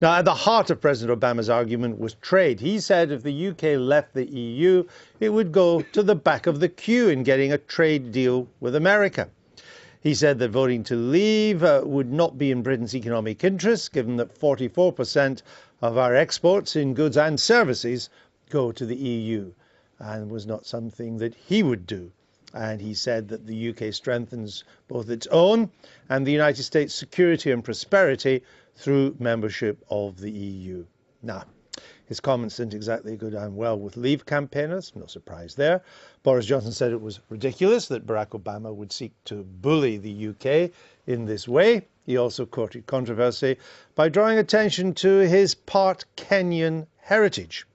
Now, at the heart of President Obama's argument was trade. He said if the UK left the EU, it would go to the back of the queue in getting a trade deal with America. He said that voting to leave would not be in Britain's economic interests, given that 44% of our exports in goods and services go to the EU, and was not something that he would do. And he said that the UK strengthens both its own and the United States' security and prosperity through membership of the EU. Now, his comments didn't exactly go down well with Leave campaigners, no surprise there. Boris Johnson said it was ridiculous that Barack Obama would seek to bully the UK in this way. He also courted controversy by drawing attention to his part Kenyan heritage.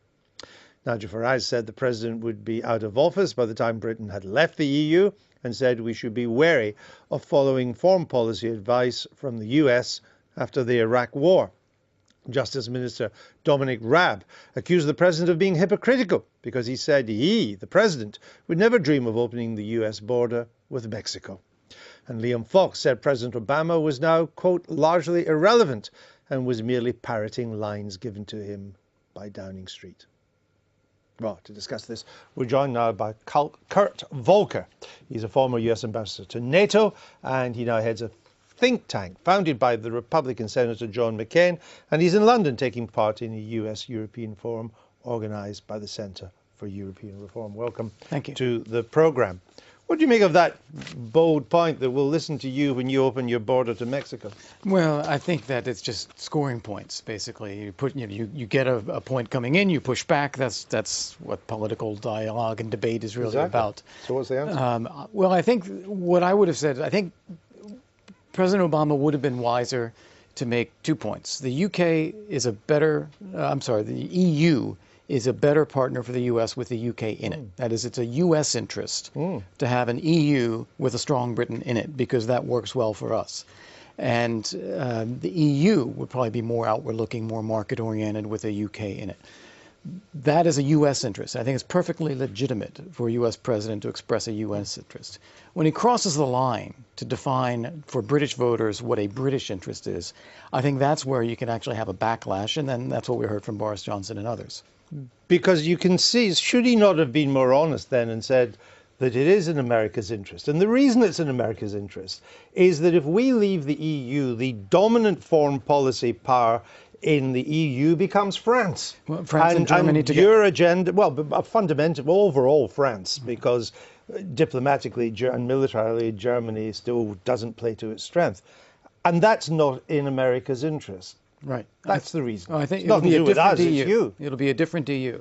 Nigel Farage said the president would be out of office by the time Britain had left the EU and said we should be wary of following foreign policy advice from the US after the Iraq War. Justice Minister Dominic Raab accused the president of being hypocritical because he said he, the president, would never dream of opening the US border with Mexico. And Liam Fox said President Obama was now, quote, largely irrelevant and was merely parroting lines given to him by Downing Street. Well, to discuss this, we're joined now by Kurt Volker. He's a former US ambassador to Nato, and he now heads a think tank founded by the Republican Senator John McCain, and he's in London taking part in a US-European forum organised by the Centre for European Reform. Welcome to the programme. What do you make of that bold point that we'll listen to you when you open your border to Mexico? Well, I think that it's just scoring points, basically. You get a point coming in, you push back. That's what political dialogue and debate is really about. So what's the answer? Well, I think what I would have said, I think President Obama would have been wiser to make 2 points. The UK is a better, the EU is a better partner for the U.S. with the U.K. in it. That is, it's a U.S. interest to have an EU with a strong Britain in it, because that works well for us. And the EU would probably be more outward-looking, more market-oriented with a U.K. in it. That is a U.S. interest. I think it's perfectly legitimate for a U.S. president to express a U.S. interest. When he crosses the line to define for British voters what a British interest is, I think that's where you can actually have a backlash, and then that's what we heard from Boris Johnson and others. Because you can see, should he not have been more honest then and said that it is in America's interest? And the reason it's in America's interest is that if we leave the EU, the dominant foreign policy power in the EU becomes France. Well, France and Germany together. Your agenda, well, fundamentally, overall France, because diplomatically and militarily Germany still doesn't play to its strength. And that's not in America's interest. Right. That's the reason. I think it'll be a different EU. It'll be a different EU.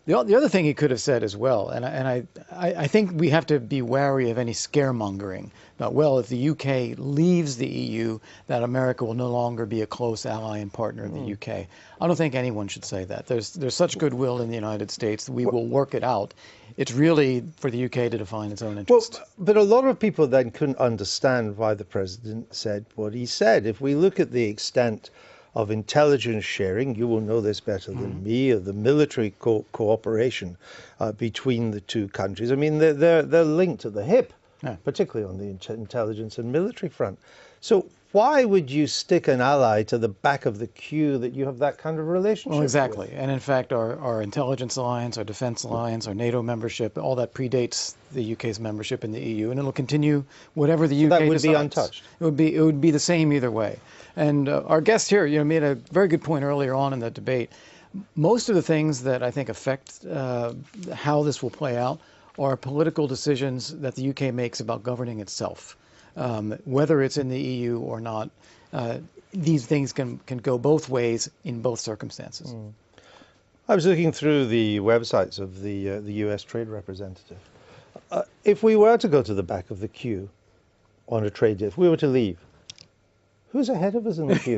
The other thing he could have said as well, and I think we have to be wary of any scaremongering about, well, if the UK leaves the EU, that America will no longer be a close ally and partner of the UK. I don't think anyone should say that. There's such goodwill in the United States that we will work it out. It's really for the UK to define its own interest. Well, but a lot of people then couldn't understand why the president said what he said. If we look at the extent of intelligence sharing, you will know this better than me, of the military cooperation between the two countries. I mean, they're linked at the hip, particularly on the intelligence and military front. So why would you stick an ally to the back of the queue that you have that kind of relationship Well, exactly. with? And in fact, our intelligence alliance, our defense alliance, our Nato membership, all that predates the UK's membership in the EU, and it'll continue whatever the UK decides. That would decides. be untouched. It would be the same either way. And our guest here, made a very good point earlier on in the debate. Most of the things that I think affect how this will play out are political decisions that the UK makes about governing itself. Whether it's in the EU or not, these things can go both ways in both circumstances. I was looking through the websites of the US trade representative. If we were to go to the back of the queue on a trade deal, if we were to leave, who's ahead of us in the queue?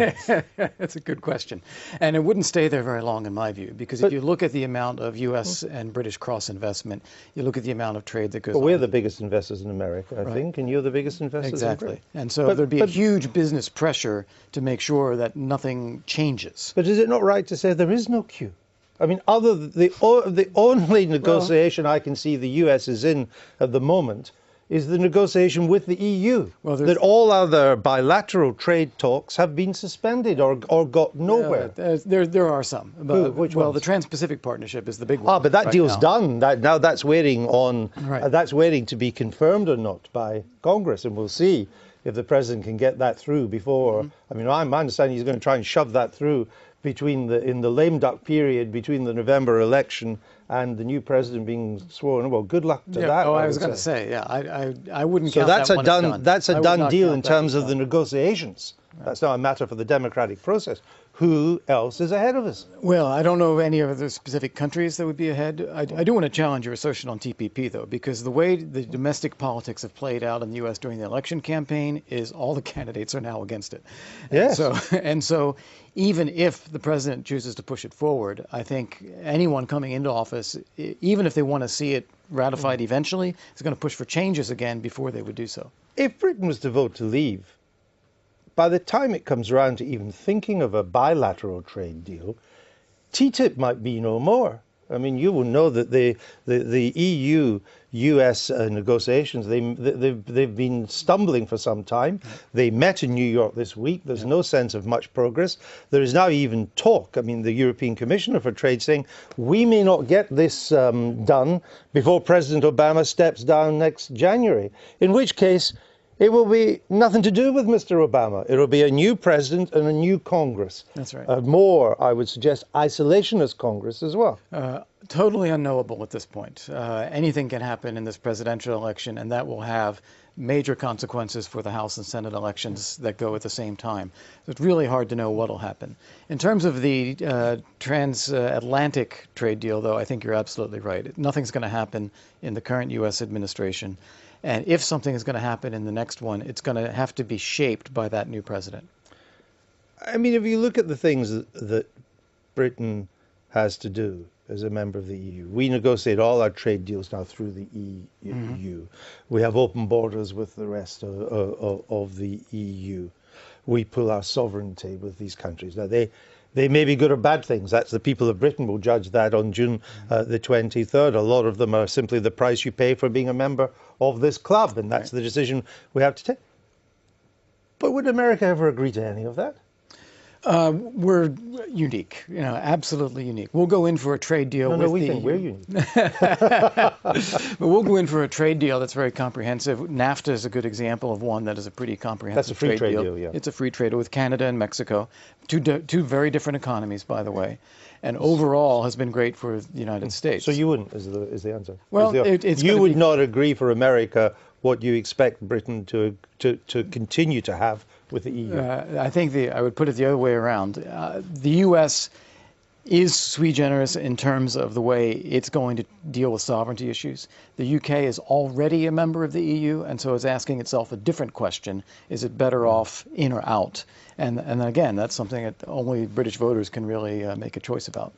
That's a good question. And it wouldn't stay there very long, in my view, because if you look at the amount of U.S. and British cross-investment, you look at the amount of trade that goes on. Well, we're the biggest investors in America, I think, and you're the biggest investors Exactly. in Britain. And so there'd be a huge business pressure to make sure that nothing changes. But is it not right to say there is no queue? I mean, the only negotiation I can see the U.S. is in at the moment is the negotiation with the EU. Well, that all other bilateral trade talks have been suspended or got nowhere. There are some. But, Which well, ones? the Trans-Pacific Partnership is the big one. Ah, but that right deal's now. done. Now that's waiting on. Right. That's waiting to be confirmed or not by Congress, and we'll see if the president can get that through before. I mean, my understanding he's going to try and shove that through in the lame duck period between the November election and the new president being sworn. Well, good luck to that. Oh, I was going to say, yeah, I wouldn't So count that's that a one done. as done. That's I a would done not deal count in that terms as of the done. negotiations. That's not a matter for the democratic process. Who else is ahead of us? Well, I don't know of any other specific countries that would be ahead. I do want to challenge your assertion on TPP, though, because the way the domestic politics have played out in the U.S. during the election campaign is all the candidates are now against it. Yes. And so even if the president chooses to push it forward, I think anyone coming into office, even if they want to see it ratified eventually, is going to push for changes again before they would do so. If Britain was to vote to leave, by the time it comes around to even thinking of a bilateral trade deal, TTIP might be no more. I mean, you will know that the EU-US negotiations, they've been stumbling for some time. They met in New York this week. There's no sense of much progress. There is now even talk, I mean, the European Commissioner for Trade saying, we may not get this done before President Obama steps down next January, in which case it will be nothing to do with Mr. Obama. It will be a new president and a new Congress. That's right. More, I would suggest, isolationist Congress as well. Totally unknowable at this point. Anything can happen in this presidential election, and that will have major consequences for the House and Senate elections that go at the same time. So it's really hard to know what will happen. In terms of the transatlantic trade deal, though, I think you're absolutely right. Nothing's going to happen in the current U.S. administration. And if something is going to happen in the next one, it's going to have to be shaped by that new president. I mean, if you look at the things that Britain has to do as a member of the EU, we negotiate all our trade deals now through the EU. We have open borders with the rest of the EU. We pull our sovereignty with these countries. Now, they may be good or bad things. That's the people of Britain will judge that on June the 23rd. A lot of them are simply the price you pay for being a member of this club, and that's the decision we have to take. But would America ever agree to any of that? We're unique, absolutely unique. We'll go in for a trade deal with we think we're unique. But we'll go in for a trade deal that's very comprehensive. NAFTA is a good example of one that is a pretty comprehensive That's a free trade deal, yeah. It's a free trade deal with Canada and Mexico, two very different economies, by the way, and overall has been great for the United States. So you wouldn't, is the answer? Well, you would not agree for America what you expect Britain to continue to have with the EU. I think I would put it the other way around. The U.S. is sui generis in terms of the way it's going to deal with sovereignty issues. The U.K. is already a member of the EU, and so is asking itself a different question. Is it better off in or out? And again, that's something that only British voters can really make a choice about.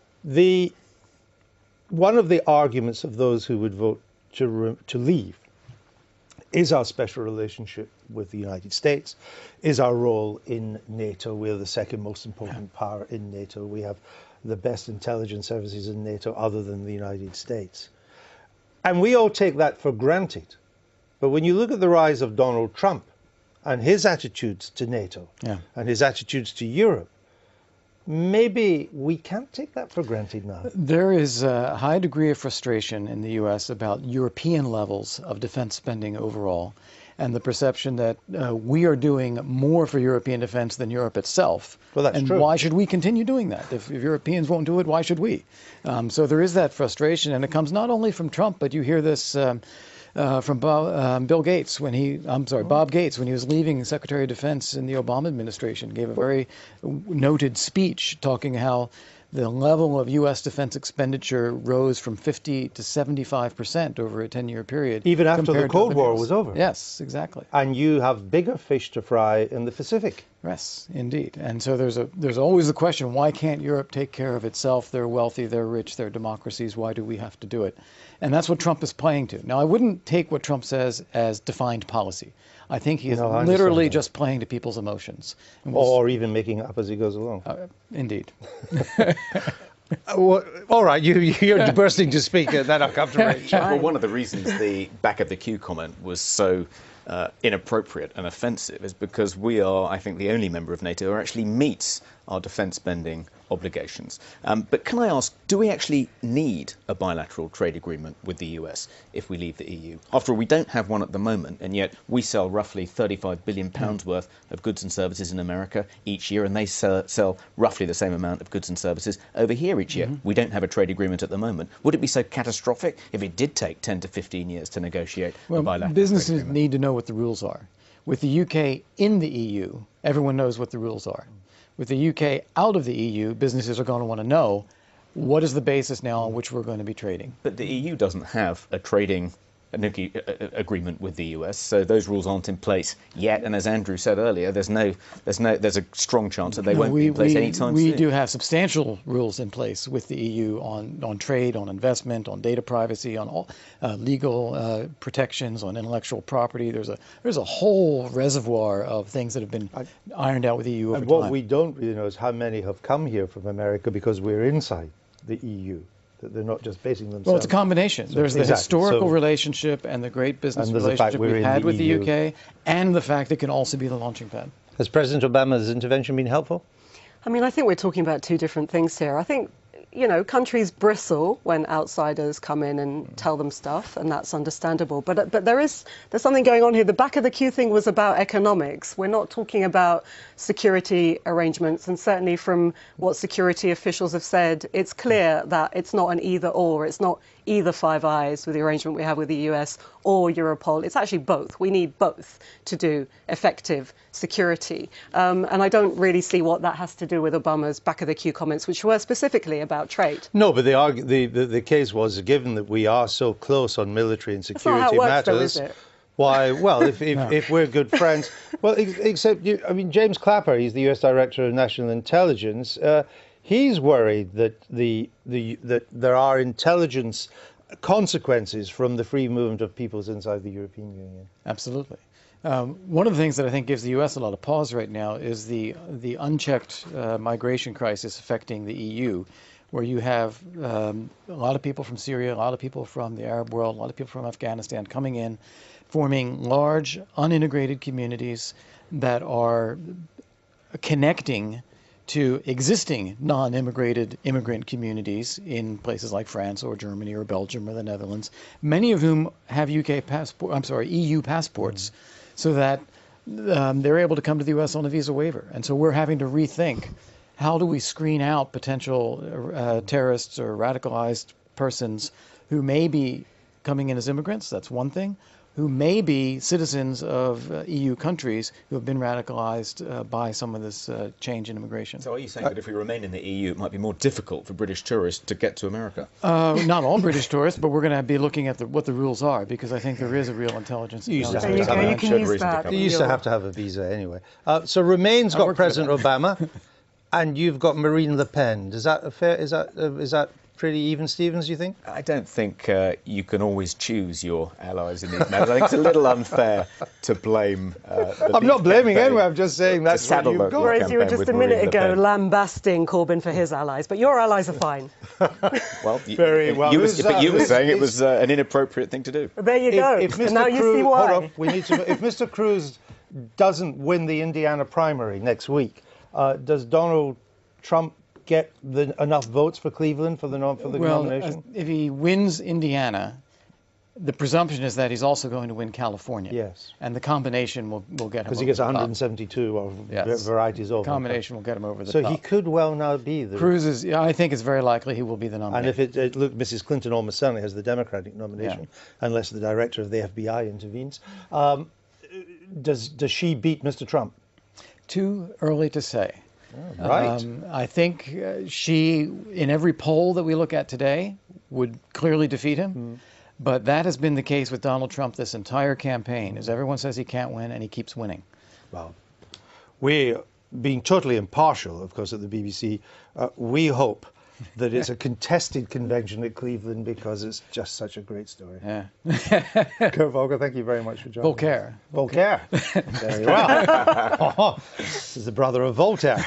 One of the arguments of those who would vote to leave is our special relationship with the United States, is our role in NATO. We're the second most important power in NATO. We have the best intelligence services in NATO other than the United States. And we all take that for granted. But when you look at the rise of Donald Trump and his attitudes to NATO and his attitudes to Europe, maybe we can't take that for granted now. There is a high degree of frustration in the U.S. about European levels of defense spending overall, and the perception that we are doing more for European defense than Europe itself. Well, that's and true. Why should we continue doing that? If Europeans won't do it, why should we? So there is that frustration, and it comes not only from Trump, but you hear this from Bob Gates when he was leaving Secretary of Defense in the Obama administration, gave a very noted speech talking how the level of U.S. defense expenditure rose from 50 to 75% over a 10-year period. Even after the Cold War was over. Yes, exactly. And you have bigger fish to fry in the Pacific. Yes, indeed. And so there's always the question, why can't Europe take care of itself? They're wealthy, they're rich, they're democracies. Why do we have to do it? And that's what Trump is playing to. Now, I wouldn't take what Trump says as defined policy. I think he is literally just playing to people's emotions. Or even making up as he goes along. Indeed. All right, you're bursting to speak. Then I'll come to Rachel. Well, one of the reasons the back of the queue comment was so inappropriate and offensive is because we are, I think, the only member of NATO who actually meets our defence spending obligations. But can I ask, do we actually need a bilateral trade agreement with the US if we leave the EU? After all, we don't have one at the moment, and yet we sell roughly £35 billion worth of goods and services in America each year, and they sell roughly the same amount of goods and services over here each year. We don't have a trade agreement at the moment. Would it be so catastrophic if it did take 10 to 15 years to negotiate a bilateral businesses trade agreement? need to know what the rules are. With the UK in the EU, everyone knows what the rules are. With the UK out of the EU, businesses are going to want to know what is the basis now on which we're going to be trading. But the EU doesn't have a trading agreement with the US, so those rules aren't in place yet. And as Andrew said earlier, there's a strong chance that they won't be in place anytime soon. We do have substantial rules in place with the EU on trade, on investment, on data privacy, on all legal protections, on intellectual property. There's a whole reservoir of things that have been ironed out with the EU over time. And what we don't really know is how many have come here from America because we're inside the EU. That they're not just basing themselves. Well, it's a combination. There's the historical relationship and the great business relationship we've had with the UK, and the fact it can also be the launching pad. Has President Obama's intervention been helpful? I mean, I think we're talking about two different things here. I think, countries bristle when outsiders come in and tell them stuff, and that's understandable. But there's something going on here. The back of the queue thing was about economics. We're not talking about security arrangements, and certainly from what security officials have said, it's clear that it's not an either or. It's not either Five Eyes with the arrangement we have with the US or Europol. It's actually both. We need both to do effective security. And I don't really see what that has to do with Obama's back of the queue comments, which were specifically about trade. No, but the case was, given that we are so close on military and security That's not how it works, matters, though, is it? why? Well, if we're good friends, well, except James Clapper, he's the US Director of National Intelligence. He's worried that that there are intelligence consequences from the free movement of peoples inside the European Union. Absolutely. One of the things that I think gives the U.S. a lot of pause right now is the unchecked migration crisis affecting the EU, where you have a lot of people from Syria, a lot of people from the Arab world, a lot of people from Afghanistan coming in, forming large, unintegrated communities that are connecting to existing non-immigrated immigrant communities in places like France or Germany or Belgium or the Netherlands, many of whom have EU passports, so that they're able to come to the U.S. on a visa waiver. And so we're having to rethink, how do we screen out potential terrorists or radicalized persons who may be coming in as immigrants? That's one thing. Who may be citizens of EU countries who have been radicalized by some of this change in immigration. So are you saying that if we remain in the EU, it might be more difficult for British tourists to get to America? Not all British tourists, but we're going to be looking at what the rules are, because I think there is a real intelligence. You can use that. You used to have to have a visa anyway. So Remain's got President Obama, and you've got Marine Le Pen. Is that fair? Is that pretty even, Stevens, do you think? I don't think you can always choose your allies in these matters. I think it's a little unfair to blame I'm not blaming anyone, I'm just saying that's what you've got. Whereas you were just a minute ago lambasting Corbyn for his allies, but your allies are fine. Well, Very well. You were saying it was an inappropriate thing to do. Well, there you go. And now you see why. Hold on, if Mr. Cruz doesn't win the Indiana primary next week, does Donald Trump get enough votes for Cleveland for the nomination? If he wins Indiana, the presumption is that he's also going to win California. Yes. And the combination will get him because he gets 172 of varieties over. The combination will get him over the top. So he could well now be the... Cruz is, I think it's very likely he will be the nominee. And if Mrs. Clinton almost certainly has the Democratic nomination, unless the director of the FBI intervenes. Does she beat Mr. Trump? Too early to say. Oh, right. I think she, in every poll that we look at today, would clearly defeat him. But that has been the case with Donald Trump this entire campaign, as everyone says he can't win, and he keeps winning. Well, we're being totally impartial, of course, at the BBC. We hope that it's a contested convention at Cleveland, because it's just such a great story. Yeah. Kurt Volker, thank you very much for joining Volker. Volker. Very well. This is the brother of Voltaire.